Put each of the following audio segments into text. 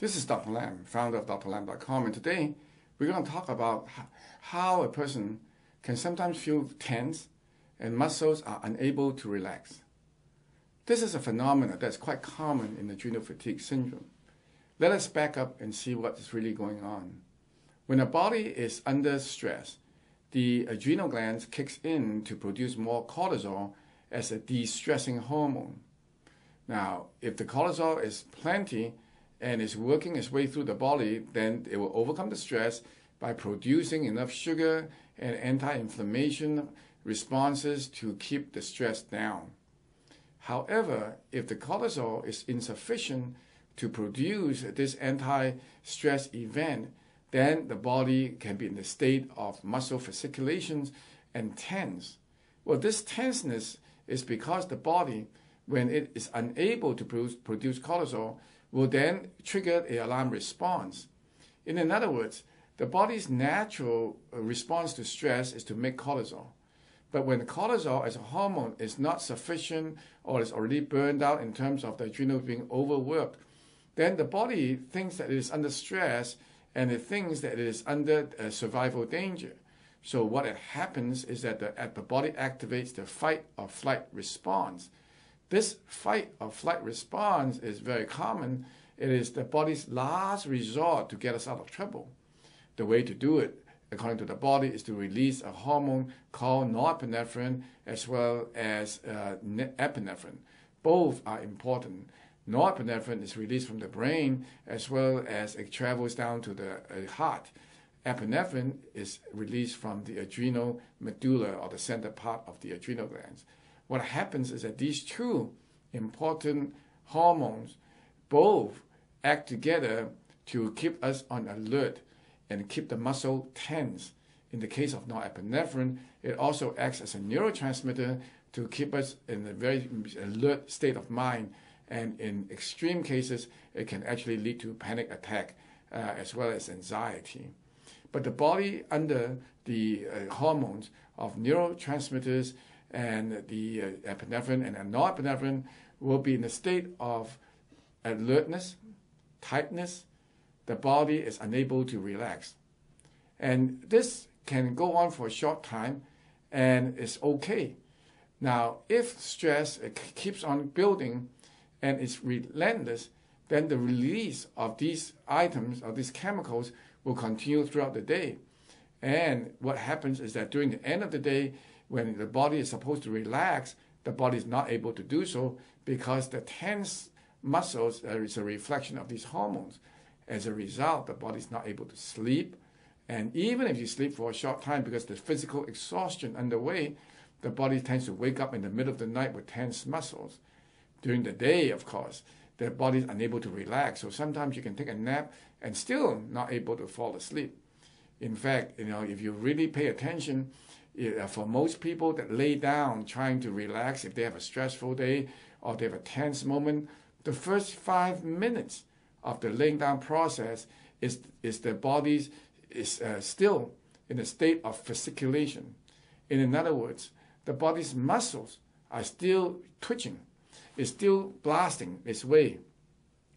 This is Dr. Lam, founder of Dr.Lam.com, and today we're going to talk about how a person can sometimes feel tense and muscles are unable to relax. This is a phenomenon that's quite common in adrenal fatigue syndrome. Let us back up and see what is really going on. When a body is under stress, the adrenal glands kicks in to produce more cortisol as a de-stressing hormone. Now, if the cortisol is plenty and is working its way through the body, then it will overcome the stress by producing enough sugar and anti-inflammation responses to keep the stress down. However, if the cortisol is insufficient to produce this anti-stress event, then the body can be in the state of muscle fasciculations and tense. Well, this tenseness is because the body, when it is unable to produce cortisol, will then trigger an alarm response. In other words, the body's natural response to stress is to make cortisol. But when cortisol as a hormone is not sufficient or is already burned out in terms of the adrenals being overworked, then the body thinks that it is under stress and it thinks that it is under survival danger. So what happens is that the body activates the fight or flight response. This fight or flight response is very common. It is the body's last resort to get us out of trouble. The way to do it, according to the body, is to release a hormone called norepinephrine as well as epinephrine. Both are important. Norepinephrine is released from the brain as well as it travels down to the heart. Epinephrine is released from the adrenal medulla, or the center part of the adrenal glands. What happens is that these two important hormones both act together to keep us on alert and keep the muscle tense. In the case of norepinephrine, it also acts as a neurotransmitter to keep us in a very alert state of mind. And in extreme cases, it can actually lead to panic attack as well as anxiety. But the body, under the hormones of neurotransmitters and the epinephrine and norepinephrine, will be in a state of alertness, tightness. The body is unable to relax. And this can go on for a short time and it's okay. Now, if stress keeps on building and it's relentless, then the release of these items, of these chemicals, will continue throughout the day. And what happens is that during the end of the day, when the body is supposed to relax, the body is not able to do so because the tense muscles is a reflection of these hormones. As a result, the body is not able to sleep. And even if you sleep for a short time, because the physical exhaustion underway, the body tends to wake up in the middle of the night with tense muscles. During the day, of course, the body is unable to relax. So sometimes you can take a nap and still not able to fall asleep. In fact, if you really pay attention, for most people that lay down trying to relax, if they have a stressful day or they have a tense moment, the first 5 minutes of the laying down process is the body is still in a state of fasciculation. In other words, the body's muscles are still twitching. It's still blasting its way.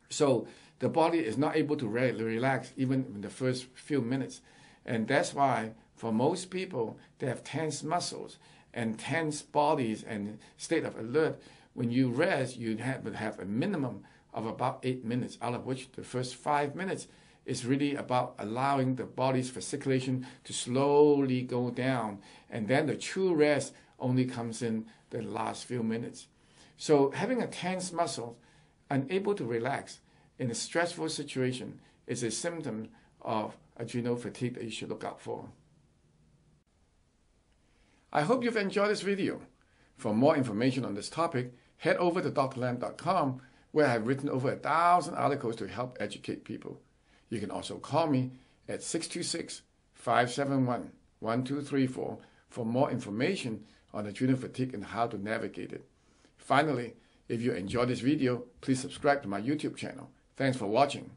So the body is not able to relax even in the first few minutes. And that's why for most people, they have tense muscles and tense bodies and state of alert. When you rest, you would have a minimum of about 8 minutes, out of which the first 5 minutes is really about allowing the body's fasciculation to slowly go down. And then the true rest only comes in the last few minutes. So having a tense muscle, unable to relax in a stressful situation, is a symptom of adrenal fatigue that you should look out for. I hope you've enjoyed this video. For more information on this topic, head over to Dr.Lam.com, where I've written over 1,000 articles to help educate people. You can also call me at 626-571-1234 for more information on adrenal fatigue and how to navigate it. Finally, if you enjoyed this video, please subscribe to my YouTube channel. Thanks for watching.